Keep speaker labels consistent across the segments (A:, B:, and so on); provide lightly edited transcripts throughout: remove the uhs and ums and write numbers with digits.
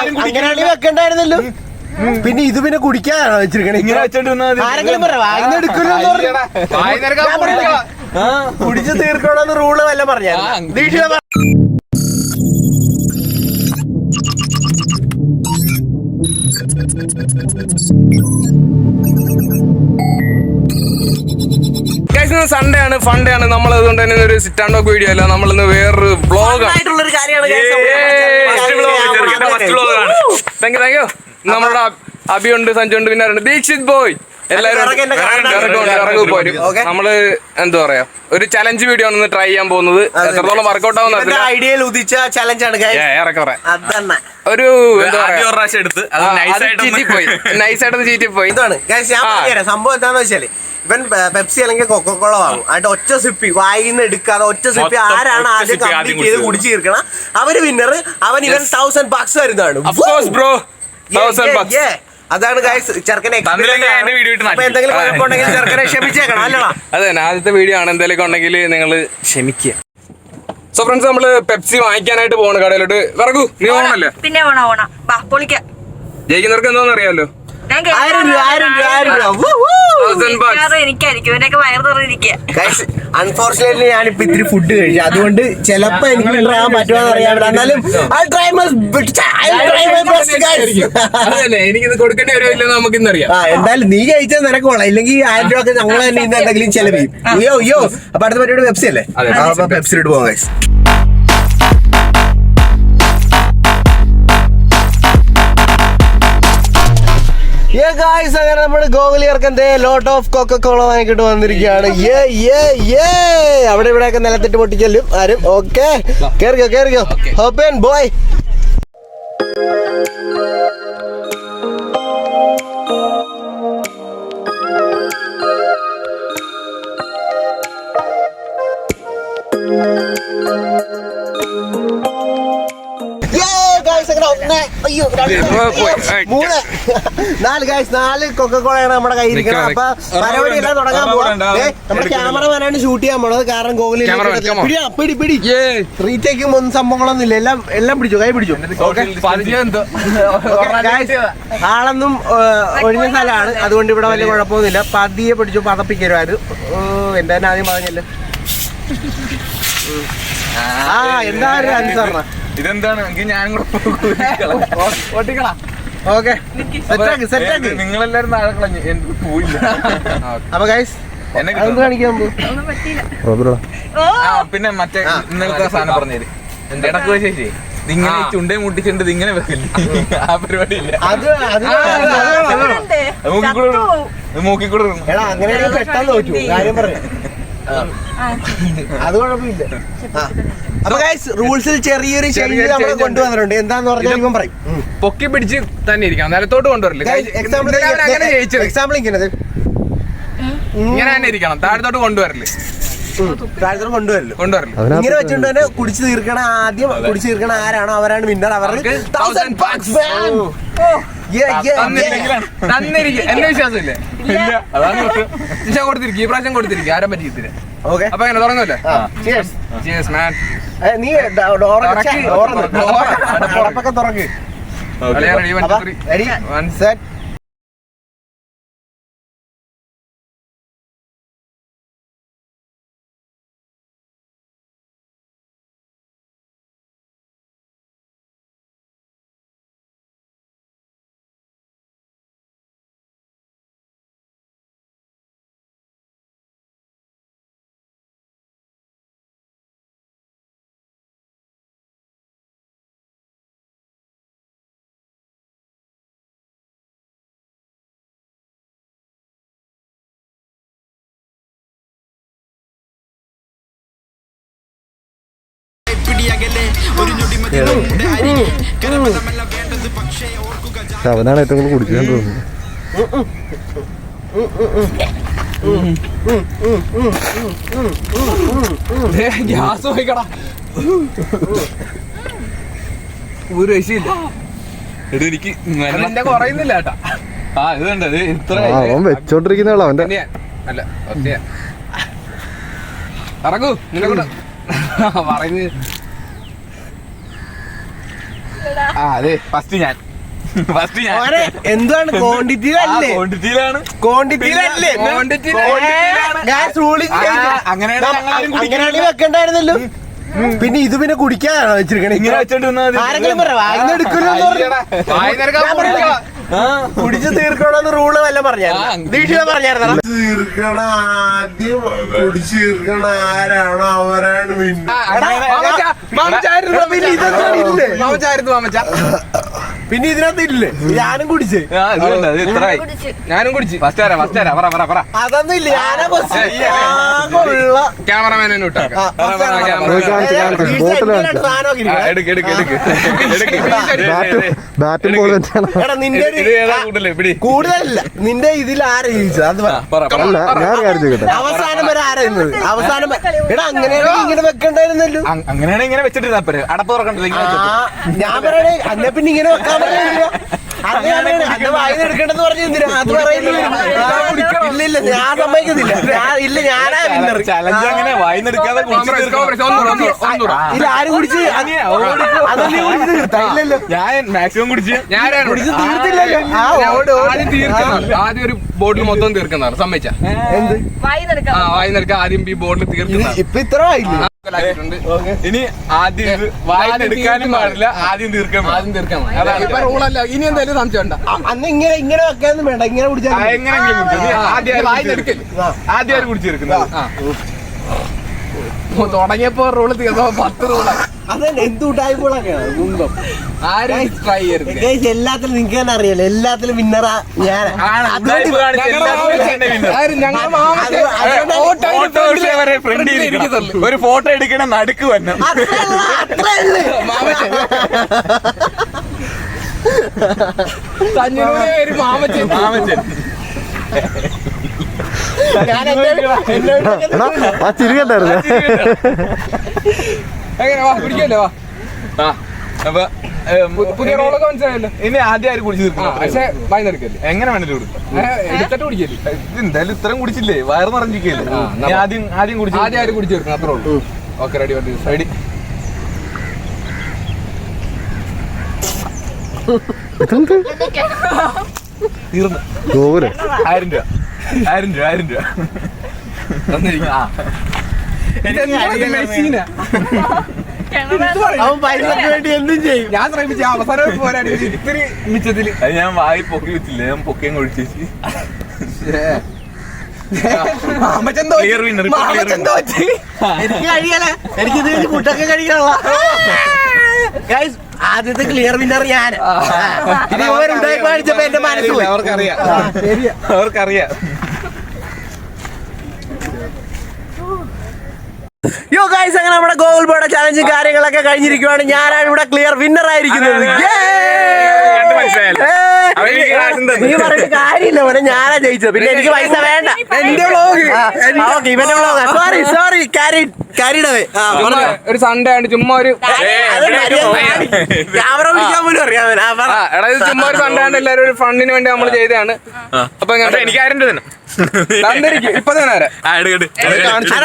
A: അങ്ങനെയാണെങ്കിൽ വെക്കണ്ടായിരുന്നല്ലോ. പിന്നെ ഇത് പിന്നെ കുടിക്കാനാണോ വെച്ചിരിക്കണേ? ആരെങ്കിലും കുടിച്ചു തീർക്കണമെന്ന് റൂള് വല്ല പറഞ്ഞ ദീക്ഷിത.
B: സൺഡേ ആണ്, ഫണ്ടേ ആണ്. നമ്മൾ അതുകൊണ്ട് തന്നെ ഒരു സിറ്റ് ആൻഡ് ടോക്ക് വീഡിയോ അല്ല, നമ്മളിന്ന് വേറൊരു വ്ളോഗാണ്. Thank you. നമ്മുടെ അഭിയുണ്ട്, സഞ്ജുണ്ട്, പിന്നെ ദീക്ഷിത് ബോയ്, എല്ലാവരും പോരും. നമ്മള് എന്താ പറയാ, ഒരു ചലഞ്ച് വീഡിയോ ആണ് ട്രൈ ചെയ്യാൻ പോകുന്നത്. എത്രത്തോളം വർക്ക്ഔട്ട് ആവുന്ന
A: ഐഡിയയിൽ ഉദിച്ച ചലഞ്ചാണ്
B: ഒരു നൈസായിട്ട് ചീറ്റി പോയി.
A: സംഭവം എന്താന്ന് വെച്ചാല്, ഇവൻ പെപ്സി അല്ലെങ്കിൽ കൊക്കോള വാങ്ങും. അതിന്റെ ഒറ്റ സിപ്പി വായിന്ന് എടുക്കാതെ ഒറ്റ സിപ്പി ആരാണ് ആദ്യം കംപ്ലീറ്റ് ചെയ്ത് കുടിച്ചു തീർക്കണം അവര് വിന്നർ. അവൻ ഇവൻ $1000 വരുന്നതാണ്. അതാണ് ചെറുക്കനെ എന്തെങ്കിലും കുഴപ്പമുണ്ടെങ്കിൽ ചെറുക്കനെ ക്ഷമിച്ചേക്കണം അല്ലടാ.
B: അതെ, ആദ്യത്തെ വീഡിയോ ആണ്. എന്തെങ്കിലും ഉണ്ടെങ്കിൽ നിങ്ങൾ ക്ഷമിക്കുക. സോ ഫ്രണ്ട്സ്, നമ്മള് പെപ്സി വാങ്ങിക്കാനായിട്ട് പോകണ കടയിലോട്ട്. വിറകു നീ ഓണല്ലേ?
C: പിന്നെ
B: ജയിക്കുന്നവർക്ക് എന്താണെന്ന് അറിയാമല്ലോ.
A: 1000 രൂപ.
C: എനിക്കായിരിക്കും ഇവനൊക്കെ വയറ് തുറന്നിരിക്കുക.
A: അൺഫോർച്ചുനേറ്റ്ലി ഞാനിപ്പോ ഇത്തിരി ഫുഡ് കഴിച്ചു, അതുകൊണ്ട് ചിലപ്പോ എനിക്ക് വിന്നറാകാൻ പറ്റുമെന്ന് അറിയാൻ. എന്നാലും
B: എനിക്കിത് കൊടുക്കേണ്ടി വരുമില്ലെന്ന് നമുക്ക് ഇന്നറിയാം.
A: എന്തായാലും നീ കഴിച്ചാൽ നിനക്ക് കൊള്ളാം, ഇല്ലെങ്കിൽ 1000 രൂപ ഒക്കെ ഞങ്ങൾ തന്നെ ഇന്ന് എന്തെങ്കിലും ചെലവ് ചെയ്യും. അയ്യോ അപ്പൊ അടുത്ത പരിപാടി പെപ്സി അല്ലേ? പെപ്സിലോട്ട് പോകാം ഗൈസ്. അങ്ങനെ നമ്മള് ഗോകുലിയർക്ക് ലോട്ട് ഓഫ് കൊക്കോള വാങ്ങിക്കിട്ട് വന്നിരിക്കുകയാണ്. അവിടെ ഇവിടെയൊക്കെ നിലത്തിട്ട് പൊട്ടിച്ചല്ലും ആരും. ഓക്കെ, കേറിക്കോ ഓപ്പൻ ബോയ്. നാല് കൊക്കക്കോളയാണ് നമ്മുടെ കയ്യിരിക്കുന്നത്. അപ്പൊ പരിപാടി എല്ലാം തുടങ്ങാൻ പോവാം. നമ്മുടെ ക്യാമറമാനാണ് ഷൂട്ട് ചെയ്യാൻ പോണത്. കാരണം ഗോകുലി പിടി റീടേക്കും ഒന്നും സംഭവങ്ങളൊന്നും ഇല്ല. എല്ലാം പിടിച്ചു, കൈ പിടിച്ചു. ആളൊന്നും ഒഴിഞ്ഞ സ്ഥലമാണ്, അതുകൊണ്ട് ഇവിടെ വലിയ കുഴപ്പമൊന്നുമില്ല. പതിയെ പിടിച്ചു, പതപ്പിക്കരുത്. എന്റെ തന്നെ ആദ്യം പറഞ്ഞല്ലോ. എന്താ ഒരു അനുസരണ
B: ഇതെന്താണ്? ഞാനും നിങ്ങളെല്ലാരും താഴെ കളഞ്ഞു, എനിക്ക് പോയില്ല.
A: അപ്പൊ ഗൈസ് കാണിക്കാൻ
B: പിന്നെ മറ്റേ ഇന്നലത്തെ സാധനം പറഞ്ഞേര് ഇടക്ക് ചേച്ചി ഇങ്ങനെ ചുണ്ടേ മുട്ടിച്ചിട്ട് ഇങ്ങനെ വെക്കില്ല. ആ പരിപാടി ഇല്ല. മൂക്കിക്കൂടെ
A: അങ്ങനെ പെട്ടെന്ന് തോറ്റു കാര്യം പറഞ്ഞു. അത് കുഴപ്പമില്ല. അപ്പൊ ഗൈസ് റൂൾസിൽ ചെറിയൊരു ചേഞ്ച് നമ്മൾ കൊണ്ടുവന്നിട്ടുണ്ട്. എന്താന്ന് പറഞ്ഞാൽ ഇവൻ പറയും
B: പൊക്കി പിടിച്ച് തന്നെ ഇരിക്കണം, നിലത്തോട്ട് കൊണ്ടുവരില്ല.
A: എക്സാമ്പിൾ ഇങ്ങനെ
B: തന്നെ ഇരിക്കണം, താഴത്തോട്ട് കൊണ്ടുവരില്ലേ?
A: കൊണ്ടുവരില്ല. ഇങ്ങനെ വെച്ചിട്ട് തന്നെ കുടിച്ചു തീർക്കണ. ആദ്യം കുടിച്ചു തീർക്കണ ആരാണോ അവരാണ് വിന്നർ. അവർക്ക്
B: എന്നെ വിശ്വാസമില്ലേ? കൊടുത്തിരിക്കും, ഈ പ്രാവശ്യം കൊടുത്തിരിക്കും. ആരും പറ്റിയിട്ടില്ല. അപ്പൊ അങ്ങനെ തുടങ്ങുമല്ലോ.
A: നീ ഡോറൊക്കെ തുറക്ക്.
D: അവനാണ് ഏറ്റവും കൂടുതൽ കുടിക്കാൻ തോന്നുന്നു.
B: ഗ്യാസ് പോയിക്കടാ, ഒരു രക്ഷയില്ല. എനിക്ക് കുറയുന്നില്ല കേട്ടാ. ഇത് കണ്ടത് ഇത്ര
D: അവൻ വെച്ചോണ്ടിരിക്കുന്ന ആളാ അവന്റെ.
B: അല്ല ഇറങ്ങൂ നിന്നെ കൊണ്ട് പറയുന്നത്. അതെ ഫസ്റ്റ് ഞാൻ
A: ഓനെ എന്താണ് ക്വാണ്ടിറ്റിയിലല്ലേ
B: ക്വാണ്ടിറ്റിയിലാണ്
A: ക്വാണ്ടിറ്റിയിലല്ലേ അങ്ങനെയാണെങ്കിൽ വെക്കണ്ടായിരുന്നല്ലോ പിന്നെ ഇത് പിന്നെ കുടിക്കാനാണോ വെച്ചിരിക്കണേ ആരെങ്കിലും പറ വായിന്ന് എടുക്കല്ലോ കുടിച്ച് തീർക്കണമെന്ന് റൂള് വല്ല പറഞ്ഞായിരുന്നു ദീക്ഷിത പറഞ്ഞായിരുന്നു തീർക്കണ ആദ്യം കുടിച്ച് തീർക്കണ ആരാണോ അവരാണ് പിന്നെ ഇതിനകത്ത് ഇല്ലേ ഞാനും കുടിച്ചേ
B: ഞാനും കുടിച്ച് ഫസ്റ്റ് പറ
A: അതൊന്നും ഇല്ല ഞാനാ
B: ക്യാമറമാൻ
D: ബാറ്റും ബോൾ
A: കൂടുതലല്ല നിന്റെ ഇതിൽ ആരാ ജയിച്ചത് അത്
D: അല്ല ഞാൻ കാര്യം ചോദിക്കട്ടെ
A: അവസാനം വരെ ആരായിരുന്നത് അവസാനം എടാ അങ്ങനെയാണെങ്കിൽ ഇങ്ങനെ വെക്കണ്ടായിരുന്നല്ലോ
B: അങ്ങനെയാണ് ഇങ്ങനെ വെച്ചിട്ട് അടപ്പ് തുറക്കണ്ടത്
A: ഞാൻ പറയണേ അന്നെ പിന്നെ ഇങ്ങനെ വെക്കാൻ അന്ന് വായന എടുക്കേണ്ടെന്ന് പറഞ്ഞു എന്തിനാ അത് പറയുന്നില്ല ഇല്ല ഞാൻ സമ്മതിക്കുന്നില്ല ഇല്ല ഞാനാ വിന്നർ
B: ചലഞ്ച് അങ്ങനെ വായിന്നെടുക്കാതെ
A: ഇത് ആരും കുടിച്ച് അതല്ലേ കുടിച്ച് തീർത്താ ഇല്ലല്ലോ
B: ഞാൻ മാക്സിമം കുടിച്ച്
A: കുടിച്ച് തീർത്തില്ലല്ലോ
B: ആദ്യം ഒരു ബോട്ടിൽ മൊത്തം തീർക്കുന്നതാണ് സമ്മതിച്ച
A: എന്ത്
B: വായിന്നെടുക്കാൻ ആദ്യം ഈ ബോട്ടിൽ തീർക്കുന്നതാണ്
A: ഇപ്പൊ ഇത്ര ആയില്ലേ
B: ഇനി ആദ്യം വായിന്നെടുക്കാനും പാടില്ല ആദ്യം തീർക്കാൻ ഇപ്പൊ റൂളല്ല ഇനി എന്തായാലും സംശയം ഉണ്ടോ
A: അന്ന് ഇങ്ങനെ വെക്കാനൊന്നും വേണ്ട ഇങ്ങനെ കുടിച്ചാൽ
B: എങ്ങനെയെങ്കിലും ആദ്യം കുടിച്ചു തീർക്കുന്നത് തുടങ്ങിയപ്പോ റൂള് തീർന്നോ 10 റൂളാണ്
A: അതന്നെ എന്തുണ്ടായപ്പോഴൊക്കെയാണ് മുമ്പം
B: ആരും ട്രൈ ചെയ്യരുത്
A: എല്ലാത്തിലും നിങ്ങൾക്ക് തന്നെ അറിയാലോ എല്ലാത്തിലും വിന്നറാ ഞാൻ
B: ഒരു ഫോട്ടോ എടുക്കണ നടുക്ക് വന്നു മാമച്ചൻ
D: ആ ചിരികണ്ടായിരുന്നു
B: എങ്ങനെ വാ കുടിക്കല്ലേ വാ അപ്പൊ പുതിയ റോളൊക്കെ മനസ്സിലായല്ലോ ഇനി ആദ്യം ആര് കുടിച്ചു തീർക്കണം പക്ഷെ വായിന്നെടുക്കല്ലേ എങ്ങനെ വേണേലും കൊടുക്കാം എടുത്തിട്ട് കുടിക്കല്ലേ എന്തായാലും ഇത്രയും കുടിച്ചില്ലേ വയറ് നിറഞ്ഞിരിക്കല്ലേ ആദ്യം കുടിച്ചു ആദ്യം ആര് കുടിച്ചു തീർക്കണം അത്രേ ഉള്ളൂ ഓക്കെ റെഡി റെഡി തീർന്നു
D: ഗോകുലേ
B: 1000 രൂപ
A: അവൻ പൈസക്ക് വേണ്ടി എന്തും ചെയ്യും
B: ഞാൻ ശ്രമിച്ച അവസാനം പോരാടി ഇത്തിരി മിച്ചത്തില് ഞാൻ വായി പൊക്കി വെച്ചില്ല ഞാൻ പൊക്കിയും കൊഴിച്ചു
A: എനിക്ക് കഴിയല എനിക്ക് ഇത് ഫുഡൊക്കെ കഴിക്കാനുള്ള ആദ്യത്തെ ക്ലിയർ വിന്നർ ഞാൻ കാണിച്ചപ്പോ എന്റെ മനസ്സ് പോയി.
B: അവർക്കറിയാം
A: യോ ഗൈസ് അങ്ങനെ നമ്മുടെ ഗോകുൽ ബോർഡ് ചാലഞ്ചും കാര്യങ്ങളൊക്കെ കഴിഞ്ഞിരിക്കുവാണ് ഞാനാണ് ഇവിടെ ക്ലിയർ വിന്നർ ആയിരിക്കുന്നത് നീ പറഞ്ഞിട്ട് കാര്യമില്ല മോനെ ഞാനാ ജയിച്ചത് പിന്നെ എനിക്ക് പൈസ വേണ്ട എന്റെ വ്ളോഗ് ഇവന്റെ വ്ളോഗ് സോറി കാരിഡവേ
B: ഒരു സൺഡേ ആണ് ചുമ്മാ ഒരു
A: ക്യാമറ വിളിക്കാൻ പോലും അറിയാം
B: ചുമ്മാ ഒരു സൺഡേ ആണ് എല്ലാവരും ഒരു ഫണ്ടിന് വേണ്ടി നമ്മൾ ചെയ്തതാണ് അപ്പൊ എനിക്ക് 1000 രൂപ ഇപ്പൊ തന്നെ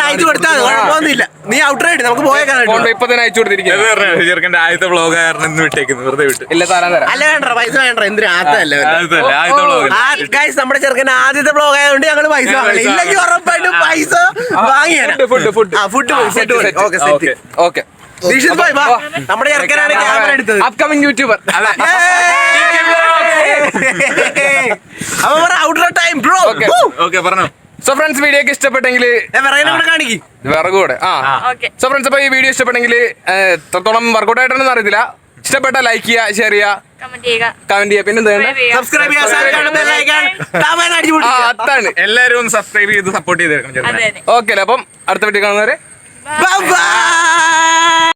A: അയച്ചു കൊടുത്താൽ കുഴപ്പമൊന്നുമില്ല നീ ഔട്ടറായിട്ട് നമുക്ക് പോയേക്കാൻ
B: ഇപ്പൊ തന്നെ അയച്ചു കൊടുത്തിരിക്കുന്നത്
E: ചെറുക്കന്റെ ആദ്യത്തെ വ്ളോഗ് കാരണം വിട്ടേക്കുന്നു വെറുതെ വിട്ട്
B: ഇല്ല തരാൻ
A: അല്ല വേണ്ട പൈസ വേണ്ട എന്തിനാ ഗൈസ് നമ്മുടെ ചെറുക്കന്റെ ആദ്യത്തെ ബ്ലോഗ് ആയതുകൊണ്ട് ഞങ്ങള് പൈസ വാങ്ങില്ല ഇല്ലെങ്കിൽ ഉറപ്പായിട്ടും പൈസ വാങ്ങിയാണ് ഫുഡ്
B: ഓക്കെ
A: ദീക്ഷിത് ഭായ് വാ നമ്മുടെ ചെറുക്കനാണ് ക്യാമറ എടുത്തത്
B: upcoming YouTuber
A: outer time bro
E: okay പറഞ്ഞോ
B: സോ ഫ്രണ്ട്സ് വീഡിയോ ഒക്കെ ഇഷ്ടപ്പെട്ടെങ്കിൽ
A: കാണിക്കും
B: വിറകൂടെ സോ ഫ്രണ്ട്സ് അപ്പൊ ഈ വീഡിയോ ഇഷ്ടപ്പെട്ടെങ്കിൽ എത്രത്തോളം വർക്കൗട്ട് ആയിട്ടാണെന്ന് അറിയത്തില്ല ഇഷ്ടപ്പെട്ട ലൈക്ക് ചെയ്യുക ഷെയർ ചെയ്യുക കമന്റ് ചെയ്യുക പിന്നെ
A: സബ്സ്ക്രൈബ്
B: അതാണ്
E: എല്ലാരും ഒന്ന് സബ്സ്ക്രൈബ് ചെയ്ത് സപ്പോർട്ട് ചെയ്തേക്കണം
B: ഓക്കെ അപ്പം അടുത്ത വീഡിയോ കാണുന്നവരെ
A: ബൈ ബൈ.